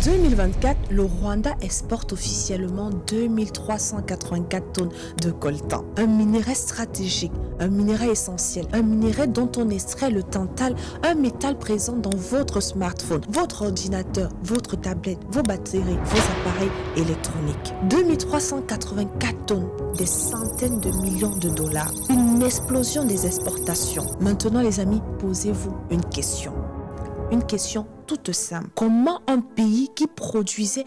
2024, le Rwanda exporte officiellement 2384 tonnes de coltan. Un minerai stratégique, un minerai essentiel, un minerai dont on extrait le tantal, un métal présent dans votre smartphone, votre ordinateur, votre tablette, vos batteries, vos appareils électroniques. 2384 tonnes, des centaines de millions de dollars. Une explosion des exportations. Maintenant les amis, posez-vous une question. Une question toute simple. Comment un pays qui produisait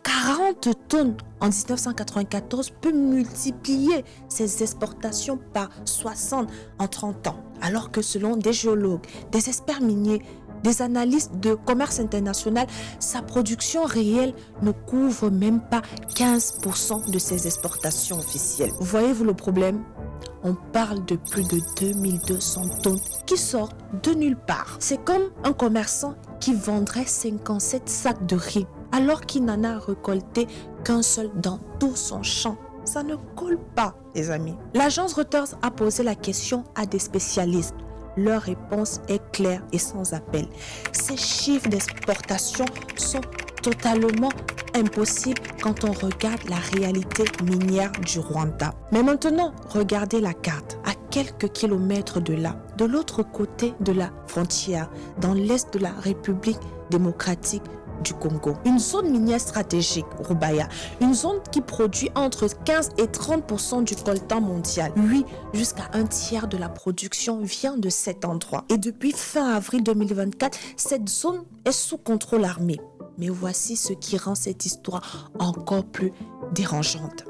40 tonnes en 1994 peut multiplier ses exportations par 60 en 30 ans? Alors que selon des géologues, des experts miniers, des analystes de commerce international, sa production réelle ne couvre même pas 15% de ses exportations officielles. Voyez-vous le problème? On parle de plus de 2200 tonnes qui sortent de nulle part. C'est comme un commerçant qui vendrait 57 sacs de riz alors qu'il n'en a récolté qu'un seul dans tout son champ. Ça ne colle pas, les amis. L'agence Reuters a posé la question à des spécialistes. Leur réponse est claire et sans appel. Ces chiffres d'exportation sont totalement impossibles quand on regarde la réalité minière du Rwanda. Mais maintenant, regardez la carte. À quelques kilomètres de là, de l'autre côté de la frontière, dans l'est de la République démocratique du Congo. Une zone minière stratégique, Rubaya, une zone qui produit entre 15 et 30% du coltan mondial. Oui, jusqu'à un tiers de la production vient de cet endroit. Et depuis fin avril 2024, cette zone est sous contrôle armé. Mais voici ce qui rend cette histoire encore plus dérangeante.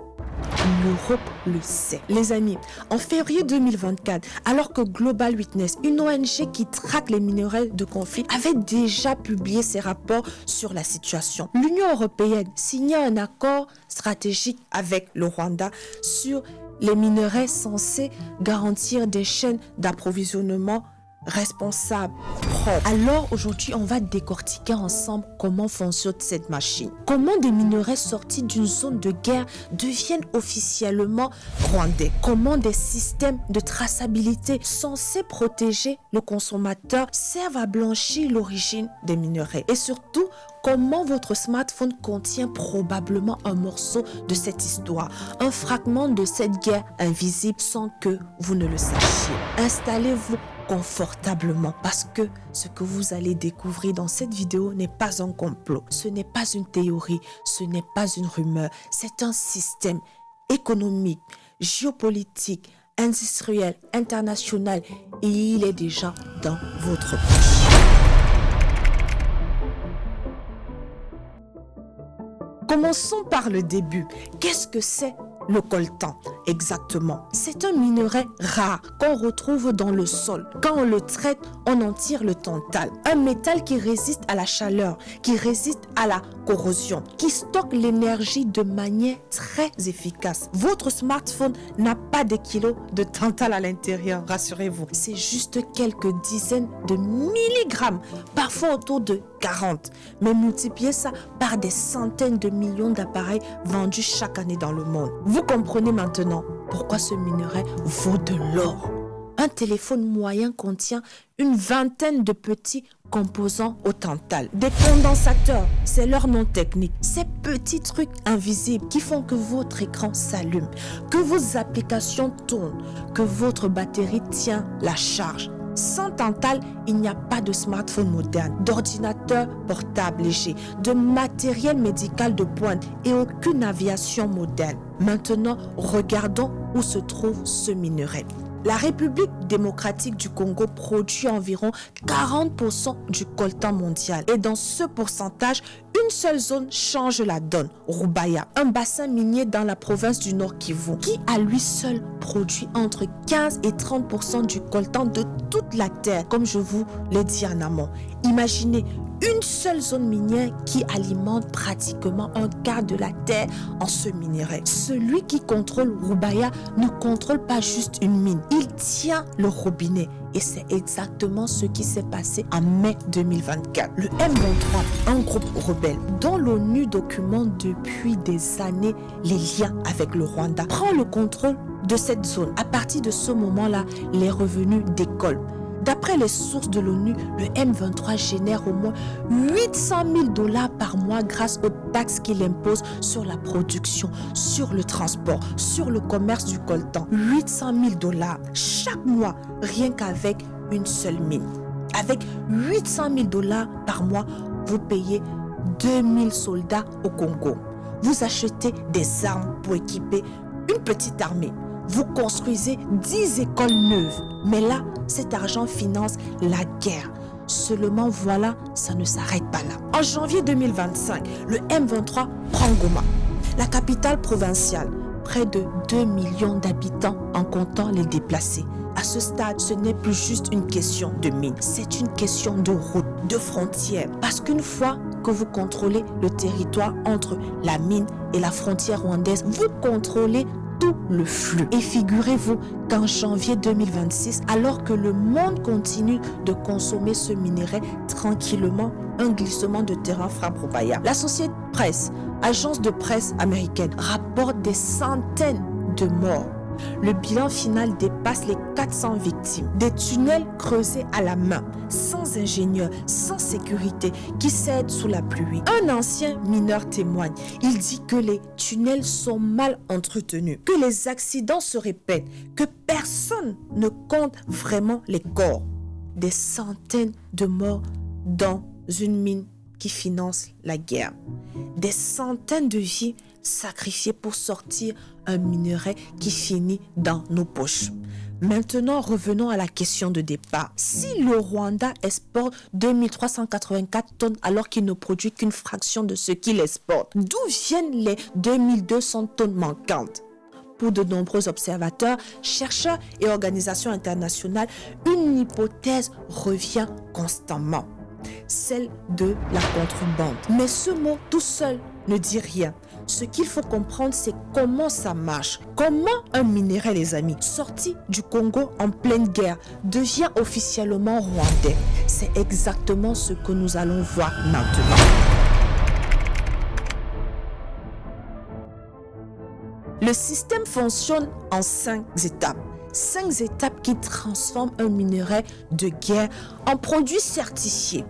L'Europe le sait. Les amis, en février 2024, alors que Global Witness, une ONG qui traque les minerais de conflit, avait déjà publié ses rapports sur la situation, l'Union européenne signait un accord stratégique avec le Rwanda sur les minerais censés garantir des chaînes d'approvisionnement responsable, propre. Alors aujourd'hui, on va décortiquer ensemble comment fonctionne cette machine. Comment des minerais sortis d'une zone de guerre deviennent officiellement rwandais. Comment des systèmes de traçabilité censés protéger le consommateur servent à blanchir l'origine des minerais. Et surtout, comment votre smartphone contient probablement un morceau de cette histoire, un fragment de cette guerre invisible sans que vous ne le sachiez. Installez-vous confortablement parce que ce que vous allez découvrir dans cette vidéo n'est pas un complot, ce n'est pas une théorie, ce n'est pas une rumeur, c'est un système économique, géopolitique, industriel, international et il est déjà dans votre poche. Commençons par le début. Qu'est-ce que c'est le coltan? Exactement. C'est un minerai rare qu'on retrouve dans le sol. Quand on le traite, on en tire le tantal. Un métal qui résiste à la chaleur, qui résiste à la corrosion, qui stocke l'énergie de manière très efficace. Votre smartphone n'a pas des kilos de tantal à l'intérieur, rassurez-vous. C'est juste quelques dizaines de milligrammes, parfois autour de 40. Mais multipliez ça par des centaines de millions d'appareils vendus chaque année dans le monde. Vous comprenez maintenant pourquoi ce minerai vaut de l'or. Un téléphone moyen contient une vingtaine de petits composants au tantal. Des condensateurs, c'est leur nom technique. Ces petits trucs invisibles qui font que votre écran s'allume, que vos applications tournent, que votre batterie tient la charge. Sans tantal, il n'y a pas de smartphone moderne, d'ordinateur portable léger, de matériel médical de pointe et aucune aviation moderne. Maintenant, regardons où se trouve ce minerai. La République démocratique du Congo produit environ 40% du coltan mondial. Et dans ce pourcentage, une seule zone change la donne, Rubaya, un bassin minier dans la province du Nord Kivu, qui à lui seul produit entre 15 et 30% du coltan de toute la terre, comme je vous l'ai dit en amont. Imaginez une seule zone minière qui alimente pratiquement un quart de la terre en ce minerai. Celui qui contrôle Rubaya ne contrôle pas juste une mine, il tient le robinet. Et c'est exactement ce qui s'est passé en mai 2024. Le M23, un groupe rebelle dont l'ONU documente depuis des années les liens avec le Rwanda, prend le contrôle de cette zone. À partir de ce moment-là, les revenus décollent. D'après les sources de l'ONU, le M23 génère au moins 800 000 $ par mois grâce aux taxes qu'il impose sur la production, sur le transport, sur le commerce du coltan. 800 000 $ chaque mois, rien qu'avec une seule mine. Avec 800 000 $ par mois, vous payez 2000 soldats au Congo. Vous achetez des armes pour équiper une petite armée. Vous construisez 10 écoles neuves. Mais là, cet argent finance la guerre. Seulement voilà, ça ne s'arrête pas là. En janvier 2025, le M23 prend Goma, la capitale provinciale. Près de 2 millions d'habitants en comptant les déplacés. À ce stade, ce n'est plus juste une question de mine, c'est une question de route, de frontière. Parce qu'une fois que vous contrôlez le territoire entre la mine et la frontière rwandaise, vous contrôlez tout le flux. Et figurez-vous qu'en janvier 2026, alors que le monde continue de consommer ce minerai tranquillement, un glissement de terrain frappe Roubaïa. L'Associated Press, agence de presse américaine, rapporte des centaines de morts. Le bilan final dépasse les 400 victimes. Des tunnels creusés à la main, sans ingénieurs, sans sécurité, qui cèdent sous la pluie. Un ancien mineur témoigne. Il dit que les tunnels sont mal entretenus, que les accidents se répètent, que personne ne compte vraiment les corps. Des centaines de morts dans une mine qui finance la guerre. Des centaines de vies sacrifiées pour sortir un minerai qui finit dans nos poches. Maintenant, revenons à la question de départ. Si le Rwanda exporte 2384 tonnes alors qu'il ne produit qu'une fraction de ce qu'il exporte, d'où viennent les 2200 tonnes manquantes? Pour de nombreux observateurs, chercheurs et organisations internationales, une hypothèse revient constamment, celle de la contrebande. Mais ce mot tout seul ne dit rien. Ce qu'il faut comprendre, c'est comment ça marche. Comment un minerai, les amis, sorti du Congo en pleine guerre, devient officiellement rwandais. C'est exactement ce que nous allons voir maintenant. Le système fonctionne en 5 étapes. 5 étapes qui transforment un minerai de guerre en produit certifié.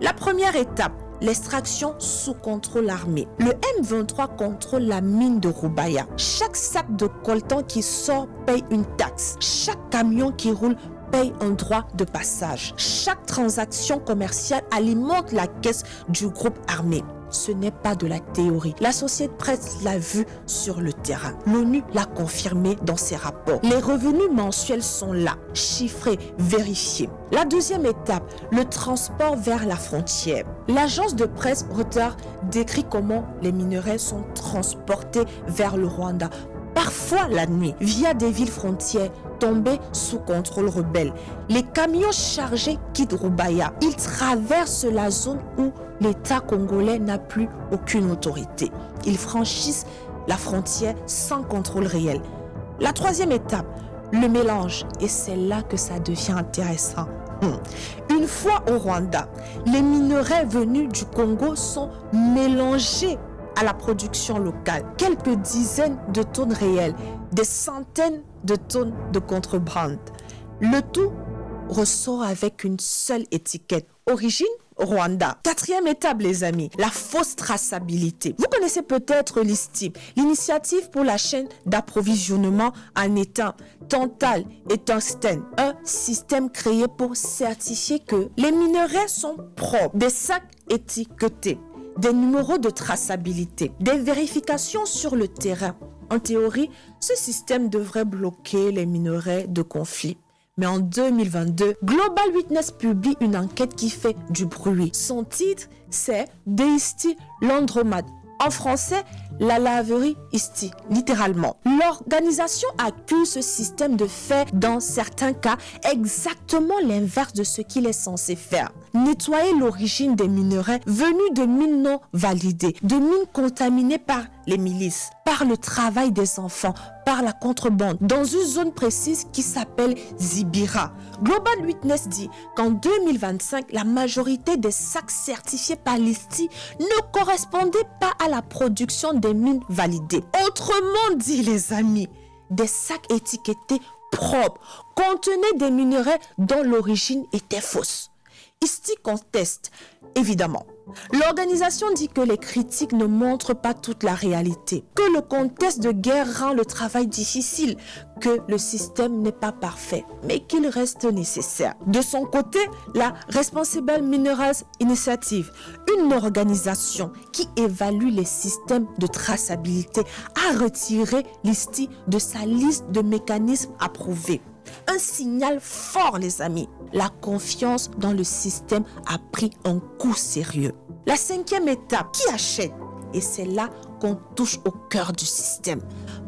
La première étape, l'extraction sous contrôle armé. Le M23 contrôle la mine de Roubaïa. Chaque sac de coltan qui sort paye une taxe. Chaque camion qui roule paye un droit de passage. Chaque transaction commerciale alimente la caisse du groupe armé. Ce n'est pas de la théorie. L'Associated Press l'a vu sur le terrain. L'ONU l'a confirmé dans ses rapports. Les revenus mensuels sont là, chiffrés, vérifiés. La deuxième étape, le transport vers la frontière. L'agence de presse Reuters décrit comment les minerais sont transportés vers le Rwanda, parfois la nuit, via des villes frontières tombées sous contrôle rebelle. Les camions chargés quittent Roubaïa. Ils traversent la zone où l'État congolais n'a plus aucune autorité. Ils franchissent la frontière sans contrôle réel. La troisième étape, le mélange. Et c'est là que ça devient intéressant. Une fois au Rwanda, les minerais venus du Congo sont mélangés à la production locale. Quelques dizaines de tonnes réelles, des centaines de tonnes de contrebande. Le tout ressort avec une seule étiquette. Origine Rwanda. Quatrième étape, les amis, la fausse traçabilité. Vous connaissez peut-être l'ISTIP, l'initiative pour la chaîne d'approvisionnement en étain, tantal et tungstène. Un système créé pour certifier que les minerais sont propres. Des sacs étiquetés, des numéros de traçabilité, des vérifications sur le terrain. En théorie, ce système devrait bloquer les minerais de conflit. Mais en 2022, Global Witness publie une enquête qui fait du bruit. Son titre, c'est Deisti Landromat. En français, la laverie Isti, littéralement. L'organisation accuse ce système de faire, dans certains cas, exactement l'inverse de ce qu'il est censé faire. Nettoyer l'origine des minerais venus de mines non validées, de mines contaminées par les milices, par le travail des enfants, par la contrebande, dans une zone précise qui s'appelle Zibira. Global Witness dit qu'en 2025, la majorité des sacs certifiés par l'ISTI ne correspondaient pas à la production des mines validées. Autrement dit, les amis, des sacs étiquetés propre contenait des minerais dont l'origine était fausse. Ici conteste, évidemment. L'organisation dit que les critiques ne montrent pas toute la réalité, que le contexte de guerre rend le travail difficile, que le système n'est pas parfait, mais qu'il reste nécessaire. De son côté, la Responsible Minerals Initiative, une organisation qui évalue les systèmes de traçabilité, a retiré l'ISTI de sa liste de mécanismes approuvés. Un signal fort, les amis. La confiance dans le système a pris un coup sérieux. La cinquième étape, qui achète? Et c'est là qu'on touche au cœur du système.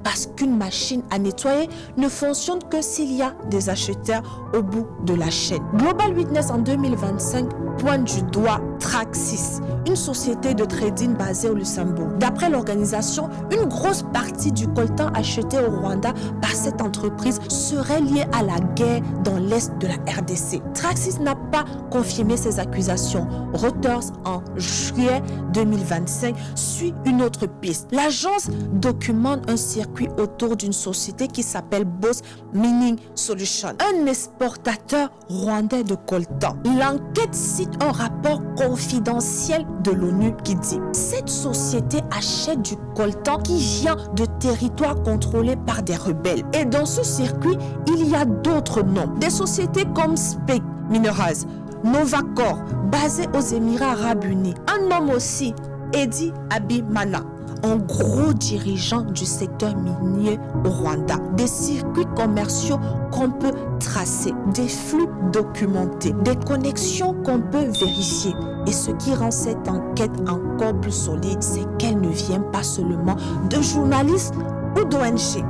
Parce qu'une machine à nettoyer ne fonctionne que s'il y a des acheteurs au bout de la chaîne. Global Witness en 2025 pointe du doigt Traxys, une société de trading basée au Luxembourg. D'après l'organisation, une grosse partie du coltan acheté au Rwanda par cette entreprise serait liée à la guerre dans l'est de la RDC. Traxys n'a pas confirmé ces accusations. Reuters, en juillet 2025, suit une autre piste. L'agence documente un circuit autour d'une société qui s'appelle Boss Mining Solution, un exportateur rwandais de coltan. L'enquête cite un rapport confidentiel de l'ONU qui dit « Cette société achète du coltan qui vient de territoires contrôlés par des rebelles. Et dans ce circuit, il y a d'autres noms. Des sociétés comme Spec Minerals, Novacor, basé aux Émirats Arabes Unis. Un homme aussi, Eddie Abimana, un gros dirigeant du secteur minier au Rwanda. Des circuits commerciaux qu'on peut tracer, des flux documentés, des connexions qu'on peut vérifier. Et ce qui rend cette enquête encore plus solide, c'est qu'elle ne vient pas seulement de journalistes ou d'ONG.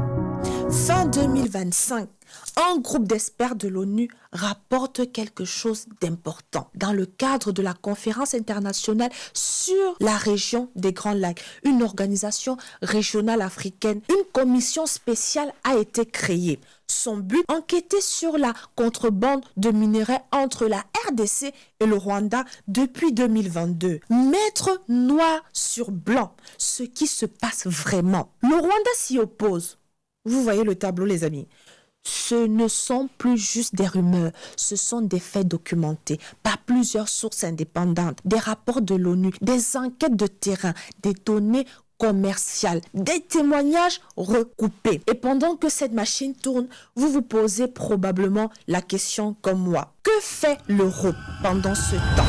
Fin 2025, un groupe d'experts de l'ONU rapporte quelque chose d'important. Dans le cadre de la conférence internationale sur la région des Grands Lacs, une organisation régionale africaine, une commission spéciale a été créée. Son but, enquêter sur la contrebande de minerais entre la RDC et le Rwanda depuis 2022. Mettre noir sur blanc ce qui se passe vraiment. Le Rwanda s'y oppose. Vous voyez le tableau, les amis. Ce ne sont plus juste des rumeurs, ce sont des faits documentés par plusieurs sources indépendantes, des rapports de l'ONU, des enquêtes de terrain, des données commerciales, des témoignages recoupés. Et pendant que cette machine tourne, vous vous posez probablement la question comme moi. Que fait l'Europe pendant ce temps?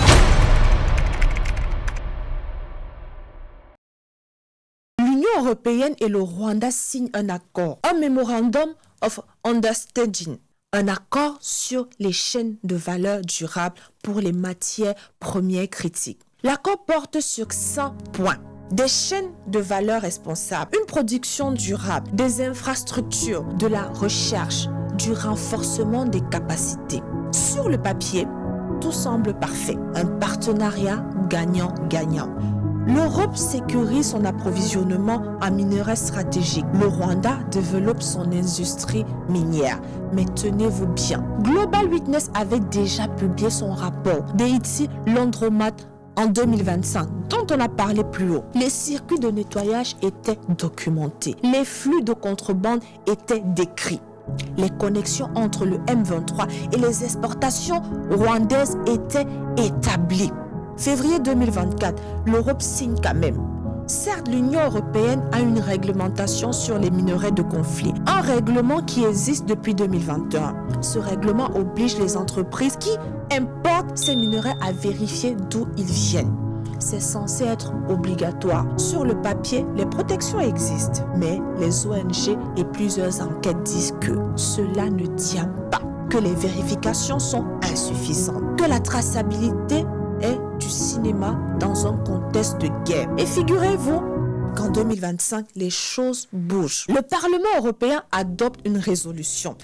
L'Union européenne et le Rwanda signent un accord, un Memorandum of Understanding, un accord sur les chaînes de valeur durables pour les matières premières critiques. L'accord porte sur 100 points. Des chaînes de valeur responsables, une production durable, des infrastructures, de la recherche, du renforcement des capacités. Sur le papier, tout semble parfait. Un partenariat gagnant-gagnant. L'Europe sécurise son approvisionnement en minerais stratégiques. Le Rwanda développe son industrie minière. Mais tenez-vous bien, Global Witness avait déjà publié son rapport Deity Laundromat en 2025, dont on a parlé plus haut. Les circuits de nettoyage étaient documentés. Les flux de contrebande étaient décrits. Les connexions entre le M23 et les exportations rwandaises étaient établies. Février 2024, l'Europe signe quand même. Certes, l'Union européenne a une réglementation sur les minerais de conflit, un règlement qui existe depuis 2021. Ce règlement oblige les entreprises qui importent ces minerais à vérifier d'où ils viennent. C'est censé être obligatoire. Sur le papier, les protections existent, mais les ONG et plusieurs enquêtes disent que cela ne tient pas, que les vérifications sont insuffisantes, que la traçabilité est du cinéma dans un contexte de guerre. Et figurez-vous qu'en 2025, les choses bougent. Le Parlement européen adopte une résolution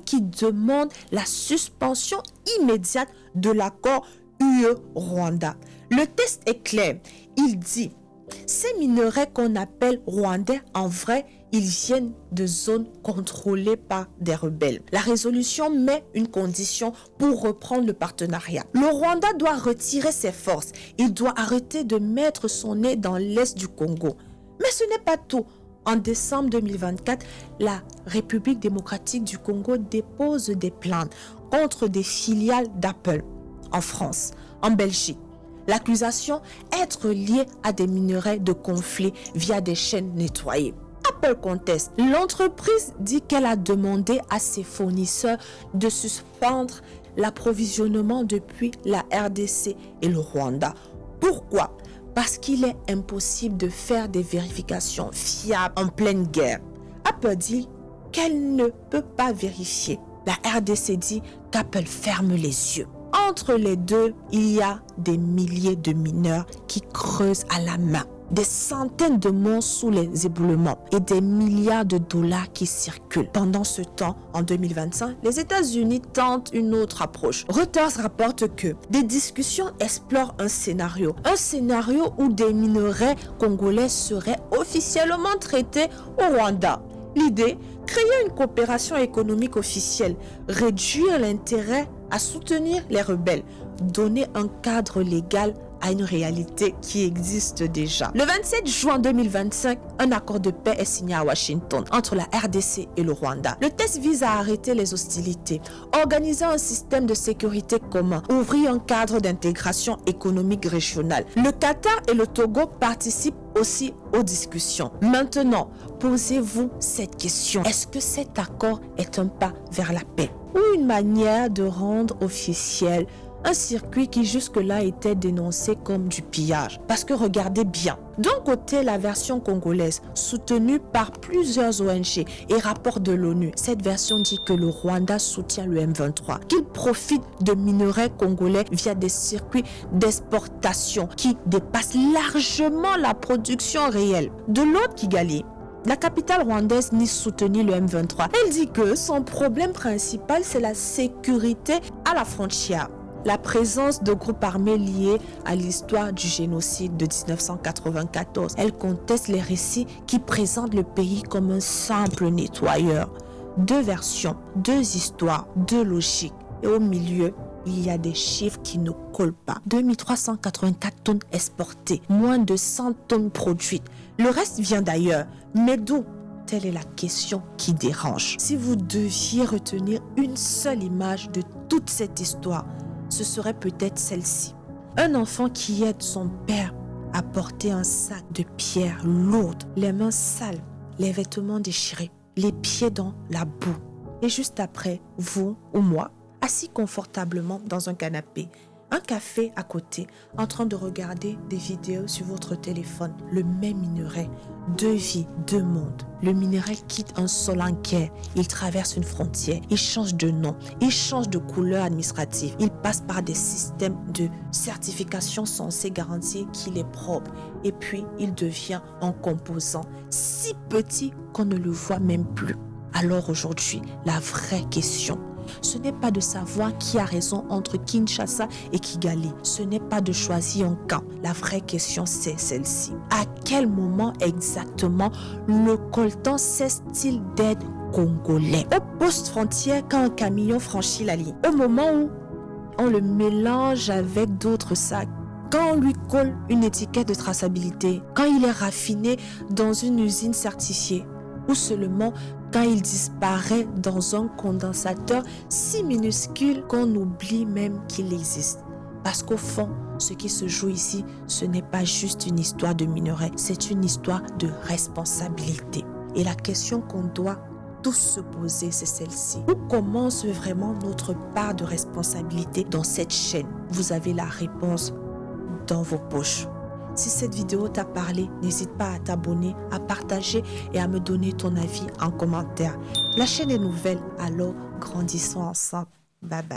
qui demande la suspension immédiate de l'accord UE-Rwanda. Le texte est clair. Il dit « Ces minerais qu'on appelle rwandais, en vrai, ils viennent de zones contrôlées par des rebelles. » La résolution met une condition pour reprendre le partenariat. Le Rwanda doit retirer ses forces. Il doit arrêter de mettre son nez dans l'est du Congo. Mais ce n'est pas tout. En décembre 2024, la République démocratique du Congo dépose des plaintes contre des filiales d'Apple en France, en Belgique. L'accusation être liée à des minerais de conflit via des chaînes nettoyées. Apple conteste. L'entreprise dit qu'elle a demandé à ses fournisseurs de suspendre l'approvisionnement depuis la RDC et le Rwanda. Pourquoi? Parce qu'il est impossible de faire des vérifications fiables en pleine guerre. Apple dit qu'elle ne peut pas vérifier. La RDC dit qu'Apple ferme les yeux. Entre les deux, il y a des milliers de mineurs qui creusent à la main. Des centaines de morts sous les éboulements et des milliards de dollars qui circulent. Pendant ce temps, en 2025, les États-Unis tentent une autre approche. Reuters rapporte que des discussions explorent un scénario où des minerais congolais seraient officiellement traités au Rwanda. L'idée, créer une coopération économique officielle, réduire l'intérêt à soutenir les rebelles, donner un cadre légal à une réalité qui existe déjà. Le 27 juin 2025, un accord de paix est signé à Washington entre la RDC et le Rwanda. Le texte vise à arrêter les hostilités, organiser un système de sécurité commun, ouvrir un cadre d'intégration économique régionale. Le Qatar et le Togo participent aussi aux discussions. Maintenant, posez-vous cette question. Est-ce que cet accord est un pas vers la paix ou une manière de rendre officiel un circuit qui jusque-là était dénoncé comme du pillage? Parce que regardez bien, d'un côté la version congolaise soutenue par plusieurs ONG et rapports de l'ONU, cette version dit que le Rwanda soutient le M23, qu'il profite de minerais congolais via des circuits d'exportation qui dépassent largement la production réelle. De l'autre, Kigali, la capitale rwandaise, nie soutenir le M23. Elle dit que son problème principal, c'est la sécurité à la frontière. La présence de groupes armés liés à l'histoire du génocide de 1994. Elle conteste les récits qui présentent le pays comme un simple nettoyeur. Deux versions, deux histoires, deux logiques. Et au milieu, il y a des chiffres qui ne collent pas. 2384 tonnes exportées, moins de 100 tonnes produites. Le reste vient d'ailleurs. Mais d'où? Telle est la question qui dérange. Si vous deviez retenir une seule image de toute cette histoire, ce serait peut-être celle-ci. Un enfant qui aide son père à porter un sac de pierres lourdes, les mains sales, les vêtements déchirés, les pieds dans la boue. Et juste après, vous ou moi, assis confortablement dans un canapé, un café à côté, en train de regarder des vidéos sur votre téléphone. Le même minerai, deux vies, deux mondes. Le minerai quitte un sol en guerre, il traverse une frontière, il change de nom, il change de couleur administrative, il passe par des systèmes de certification censés garantir qu'il est propre. Et puis, il devient un composant si petit qu'on ne le voit même plus. Alors aujourd'hui, la vraie question, ce n'est pas de savoir qui a raison entre Kinshasa et Kigali. Ce n'est pas de choisir un camp. La vraie question, c'est celle-ci. À quel moment exactement le coltan cesse-t-il d'être congolais? Au poste frontière, quand un camion franchit la ligne. Au moment où on le mélange avec d'autres sacs. Quand on lui colle une étiquette de traçabilité. Quand il est raffiné dans une usine certifiée. Ou seulement quand il disparaît dans un condensateur si minuscule qu'on oublie même qu'il existe. Parce qu'au fond, ce qui se joue ici, ce n'est pas juste une histoire de minerais, c'est une histoire de responsabilité. Et la question qu'on doit tous se poser, c'est celle-ci. Où commence vraiment notre part de responsabilité dans cette chaîne? Vous avez la réponse dans vos poches. Si cette vidéo t'a parlé, n'hésite pas à t'abonner, à partager et à me donner ton avis en commentaire. La chaîne est nouvelle, alors grandissons ensemble. Bye bye.